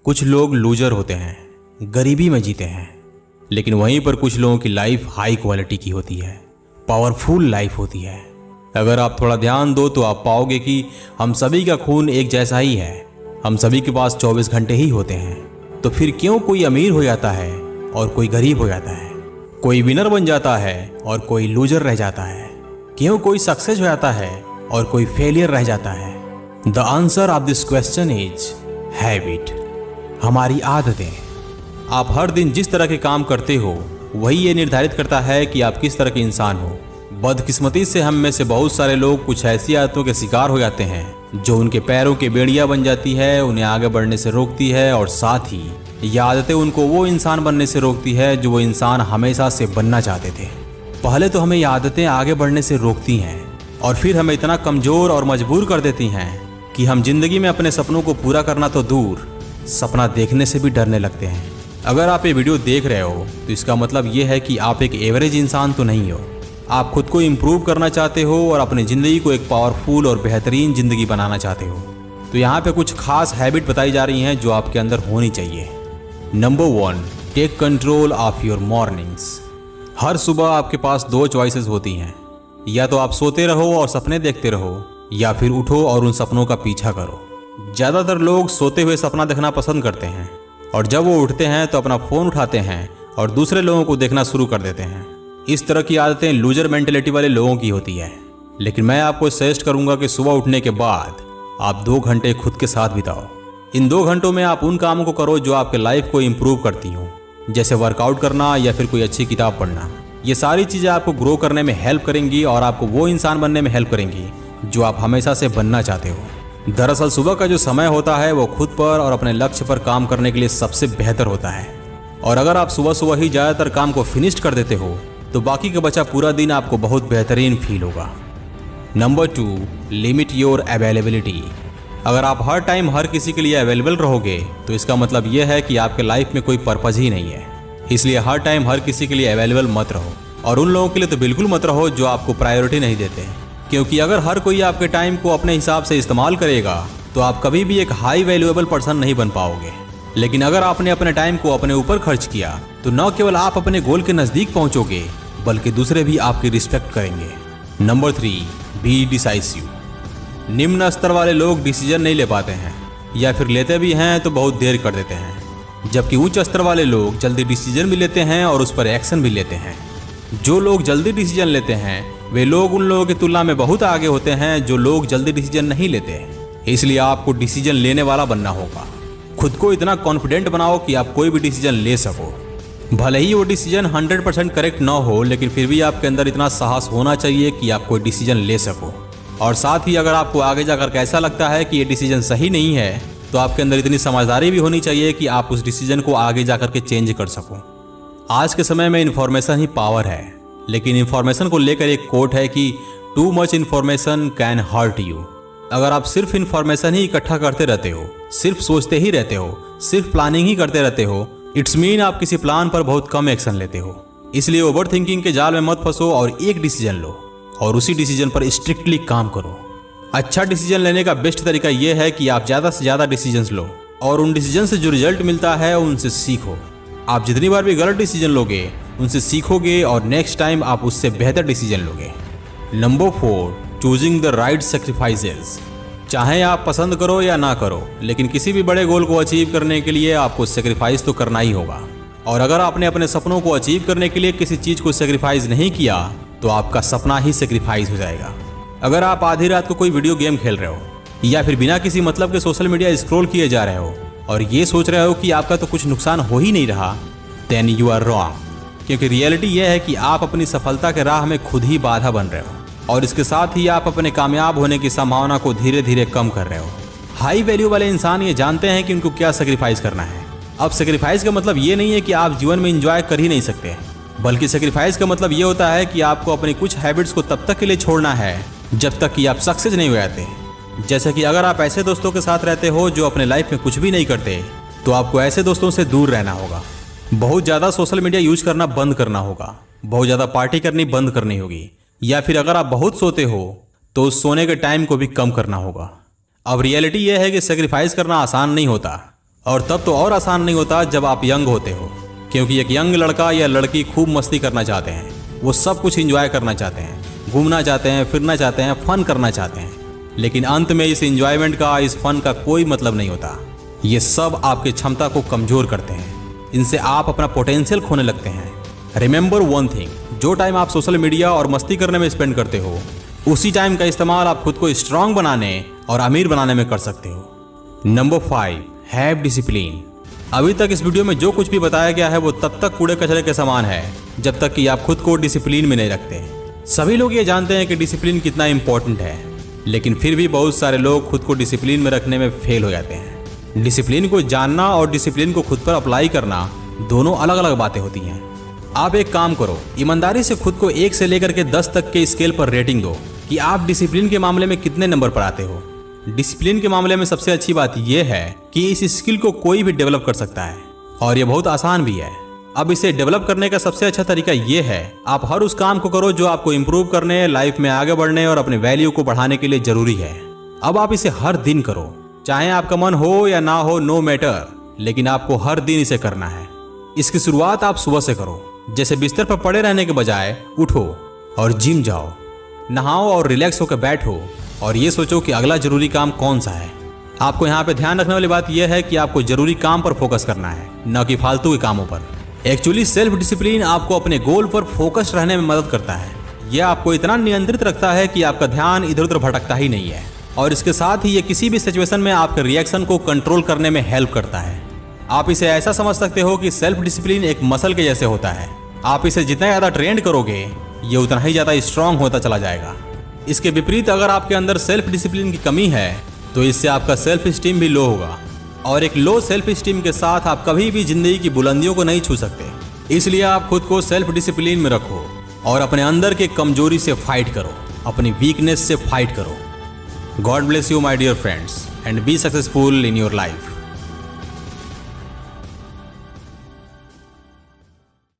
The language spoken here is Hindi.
कुछ लोग लूजर होते हैं, गरीबी में जीते हैं, लेकिन वहीं पर कुछ लोगों की लाइफ हाई क्वालिटी की होती है, पावरफुल लाइफ होती है। अगर आप थोड़ा ध्यान दो तो आप पाओगे कि हम सभी का खून एक जैसा ही है, हम सभी के पास 24 घंटे ही होते हैं। तो फिर क्यों कोई अमीर हो जाता है और कोई गरीब हो जाता है, कोई विनर बन जाता है और कोई लूजर रह जाता है, क्यों कोई सक्सेस हो जाता है और कोई फेलियर रह जाता है? The answer of this question is habit, हमारी आदतें। आप हर दिन जिस तरह के काम करते हो वही ये निर्धारित करता है कि आप किस तरह के इंसान हो। बदकिस्मती से हम में से बहुत सारे लोग कुछ ऐसी आदतों के शिकार हो जाते हैं जो उनके पैरों के बेड़ियां बन जाती है, उन्हें आगे बढ़ने से रोकती है, और साथ ही ये आदतें उनको वो इंसान बनने से रोकती है जो वो इंसान हमेशा से बनना चाहते थे। पहले तो हमें ये आदतें आगे बढ़ने से रोकती हैं और फिर हमें इतना कमज़ोर और मजबूर कर देती हैं कि हम जिंदगी में अपने सपनों को पूरा करना तो दूर, सपना देखने से भी डरने लगते हैं। अगर आप ये वीडियो देख रहे हो तो इसका मतलब ये है कि आप एक एवरेज इंसान तो नहीं हो। आप खुद को इम्प्रूव करना चाहते हो और अपनी ज़िंदगी को एक पावरफुल और बेहतरीन ज़िंदगी बनाना चाहते हो। तो यहाँ पे कुछ खास हैबिट बताई जा रही हैं जो आपके अंदर होनी चाहिए। Number 1, take control of your mornings. हर सुबह आपके पास 2 चॉइसेस होती हैं, या तो आप सोते रहो और सपने देखते रहो, या फिर उठो और उन सपनों का पीछा करो। ज़्यादातर लोग सोते हुए सपना देखना पसंद करते हैं और जब वो उठते हैं तो अपना फ़ोन उठाते हैं और दूसरे लोगों को देखना शुरू कर देते हैं। इस तरह की आदतें लूजर मेंटेलिटी वाले लोगों की होती है। लेकिन मैं आपको सजेस्ट करूंगा कि सुबह उठने के बाद आप 2 घंटे खुद के साथ बिताओ। इन 2 घंटों में आप उन कामों को करो जो आपके लाइफ को इम्प्रूव करती हो, जैसे वर्कआउट करना या फिर कोई अच्छी किताब पढ़ना। ये सारी चीज़ें आपको ग्रो करने में हेल्प करेंगी और आपको वो इंसान बनने में हेल्प करेंगी जो आप हमेशा से बनना चाहते हो। दरअसल सुबह का जो समय होता है वो खुद पर और अपने लक्ष्य पर काम करने के लिए सबसे बेहतर होता है। और अगर आप सुबह सुबह ही ज़्यादातर काम को फिनिश कर देते हो तो बाकी का बचा पूरा दिन आपको बहुत बेहतरीन फील होगा। Number 2, limit your availability. अगर आप हर टाइम हर किसी के लिए अवेलेबल रहोगे तो इसका मतलब यह है कि आपके लाइफ में कोई पर्पज़ ही नहीं है। इसलिए हर टाइम हर किसी के लिए अवेलेबल मत रहो, और उन लोगों के लिए तो बिल्कुल मत रहो जो आपको प्रायोरिटी नहीं देते। क्योंकि अगर हर कोई आपके टाइम को अपने हिसाब से इस्तेमाल करेगा तो आप कभी भी एक हाई वैल्यूएबल पर्सन नहीं बन पाओगे। लेकिन अगर आपने अपने टाइम को अपने ऊपर खर्च किया तो न केवल आप अपने गोल के नज़दीक पहुंचोगे बल्कि दूसरे भी आपकी रिस्पेक्ट करेंगे। Number 3, be decisive. निम्न स्तर वाले लोग डिसीजन नहीं ले पाते हैं, या फिर लेते भी हैं तो बहुत देर कर देते हैं, जबकि उच्च स्तर वाले लोग जल्दी डिसीजन भी लेते हैं और उस पर एक्शन भी लेते हैं। जो लोग जल्दी डिसीजन लेते हैं वे लोग उन लोगों की तुलना में बहुत आगे होते हैं जो लोग जल्दी डिसीजन नहीं लेते। इसलिए आपको डिसीजन लेने वाला बनना होगा। खुद को इतना कॉन्फिडेंट बनाओ कि आप कोई भी डिसीजन ले सको। भले ही वो डिसीजन 100% करेक्ट ना हो, लेकिन फिर भी आपके अंदर इतना साहस होना चाहिए कि आप कोई डिसीजन ले सको। और साथ ही अगर आपको आगे जाकर ऐसा लगता है कि ये डिसीजन सही नहीं है तो आपके अंदर इतनी समझदारी भी होनी चाहिए कि आप उस डिसीजन को आगे जाकर के चेंज कर सको। आज के समय में इन्फॉर्मेशन ही पावर है, लेकिन इन्फॉर्मेशन को लेकर एक कोट है कि too much information can hurt you. अगर आप सिर्फ इन्फॉर्मेशन ही इकट्ठा करते रहते हो, सिर्फ सोचते ही रहते हो, सिर्फ प्लानिंग ही करते रहते हो, इट्स मीन आप किसी प्लान पर बहुत कम एक्शन लेते हो। इसलिए ओवर थिंकिंग के जाल में मत फंसो और एक डिसीजन लो और उसी डिसीजन पर स्ट्रिक्टली काम करो। अच्छा डिसीजन लेने का बेस्ट तरीका यह है कि आप ज़्यादा से ज़्यादा डिसीजंस लो और उन डिसीजन से जो रिजल्ट मिलता है उनसे सीखो। आप जितनी बार भी गलत डिसीजन लोगे उनसे सीखोगे और नेक्स्ट टाइम आप उससे बेहतर डिसीजन लोगे। Number 4, choosing the right sacrifices. चाहे आप पसंद करो या ना करो, लेकिन किसी भी बड़े गोल को अचीव करने के लिए आपको सेक्रीफाइस तो करना ही होगा। और अगर आपने अपने सपनों को अचीव करने के लिए किसी चीज़ को सेक्रीफाइस नहीं किया तो आपका सपना ही सेक्रीफाइस हो जाएगा। अगर आप आधी रात को कोई वीडियो गेम खेल रहे हो या फिर बिना किसी मतलब के सोशल मीडिया स्क्रॉल किए जा रहे हो और ये सोच रहे हो कि आपका तो कुछ नुकसान हो ही नहीं रहा, देन यू आर रॉन्ग। क्योंकि रियलिटी यह है कि आप अपनी सफलता के राह में खुद ही बाधा बन रहे हो और इसके साथ ही आप अपने कामयाब होने की संभावना को धीरे धीरे कम कर रहे हो। हाई वैल्यू वाले इंसान ये जानते हैं कि उनको क्या सेक्रीफाइस करना है। अब सेक्रीफाइस का मतलब ये नहीं है कि आप जीवन में एंजॉय कर ही नहीं सकते, बल्कि सेक्रीफाइस का मतलब ये होता है कि आपको अपनी कुछ हैबिट्स को तब तक के लिए छोड़ना है जब तक कि आप सक्सेस नहीं हो जाते। जैसे कि अगर आप ऐसे दोस्तों के साथ रहते हो जो अपने लाइफ में कुछ भी नहीं करते तो आपको ऐसे दोस्तों से दूर रहना होगा। बहुत ज़्यादा सोशल मीडिया यूज करना बंद करना होगा, बहुत ज़्यादा पार्टी करनी बंद करनी होगी, या फिर अगर आप बहुत सोते हो तो उस सोने के टाइम को भी कम करना होगा। अब रियलिटी यह है कि सेक्रीफाइस करना आसान नहीं होता और तब तो और आसान नहीं होता जब आप यंग होते हो, क्योंकि एक यंग लड़का या लड़की खूब मस्ती करना चाहते हैं, वो सब कुछ एंजॉय करना चाहते हैं, घूमना चाहते हैं, फिरना चाहते हैं, फन करना चाहते हैं। लेकिन अंत में इस एंजॉयमेंट का, इस फन का कोई मतलब नहीं होता। ये सब आपकी क्षमता को कमजोर करते हैं, इनसे आप अपना पोटेंशियल खोने लगते हैं। रिमेंबर वन थिंग, जो टाइम आप सोशल मीडिया और मस्ती करने में स्पेंड करते हो, उसी टाइम का इस्तेमाल आप खुद को स्ट्रांग बनाने और अमीर बनाने में कर सकते हो। Number 5, have discipline. अभी तक इस वीडियो में जो कुछ भी बताया गया है वो तब तक कूड़े कचरे के समान है जब तक कि आप खुद को डिसिप्लिन में नहीं रखते। सभी लोग ये जानते हैं कि डिसिप्लिन कितना इंपॉर्टेंट है, लेकिन फिर भी बहुत सारे लोग खुद को डिसिप्लिन में रखने में फेल हो जाते हैं। डिसिप्लिन को जानना और डिसिप्लिन को खुद पर अप्लाई करना दोनों अलग अलग बातें होती हैं। आप एक काम करो, ईमानदारी से खुद को 1 से लेकर के 10 तक के स्केल पर रेटिंग दो कि आप डिसिप्लिन के मामले में कितने नंबर पर आते हो। डिसिप्लिन के मामले में सबसे अच्छी बात यह है कि इस स्किल को कोई भी डेवलप कर सकता है और यह बहुत आसान भी है। अब इसे डेवलप करने का सबसे अच्छा तरीका यह है, आप हर उस काम को करो जो आपको इंप्रूव करने, लाइफ में आगे बढ़ने और अपने वैल्यू को बढ़ाने के लिए जरूरी है। अब आप इसे हर दिन करो, चाहे आपका मन हो या ना हो, नो मैटर, लेकिन आपको हर दिन इसे करना है। इसकी शुरुआत आप सुबह से करो। जैसे बिस्तर पर पड़े रहने के बजाय उठो और जिम जाओ, नहाओ और रिलैक्स होकर बैठो और ये सोचो कि अगला जरूरी काम कौन सा है। आपको यहाँ पे ध्यान रखने वाली बात यह है कि आपको जरूरी काम पर फोकस करना है, न कि फालतू के कामों पर। एक्चुअली सेल्फ डिसिप्लिन आपको अपने गोल पर फोकस रहने में मदद करता है। यह आपको इतना नियंत्रित रखता है कि आपका ध्यान इधर उधर भटकता ही नहीं है, और इसके साथ ही ये किसी भी सिचुएशन में आपके रिएक्शन को कंट्रोल करने में हेल्प करता है। आप इसे ऐसा समझ सकते हो कि सेल्फ डिसिप्लिन एक मसल के जैसे होता है। आप इसे जितना ज़्यादा ट्रेंड करोगे, ये उतना ही ज़्यादा स्ट्रांग होता चला जाएगा। इसके विपरीत अगर आपके अंदर सेल्फ डिसिप्लिन की कमी है तो इससे आपका सेल्फ स्टीम भी लो होगा, और एक लो सेल्फ स्टीम के साथ आप कभी भी जिंदगी की बुलंदियों को नहीं छू सकते। इसलिए आप खुद को सेल्फ डिसिप्लिन में रखो और अपने अंदर के कमजोरी से फाइट करो, अपनी वीकनेस से फाइट करो। God bless you my dear friends and be successful in your life.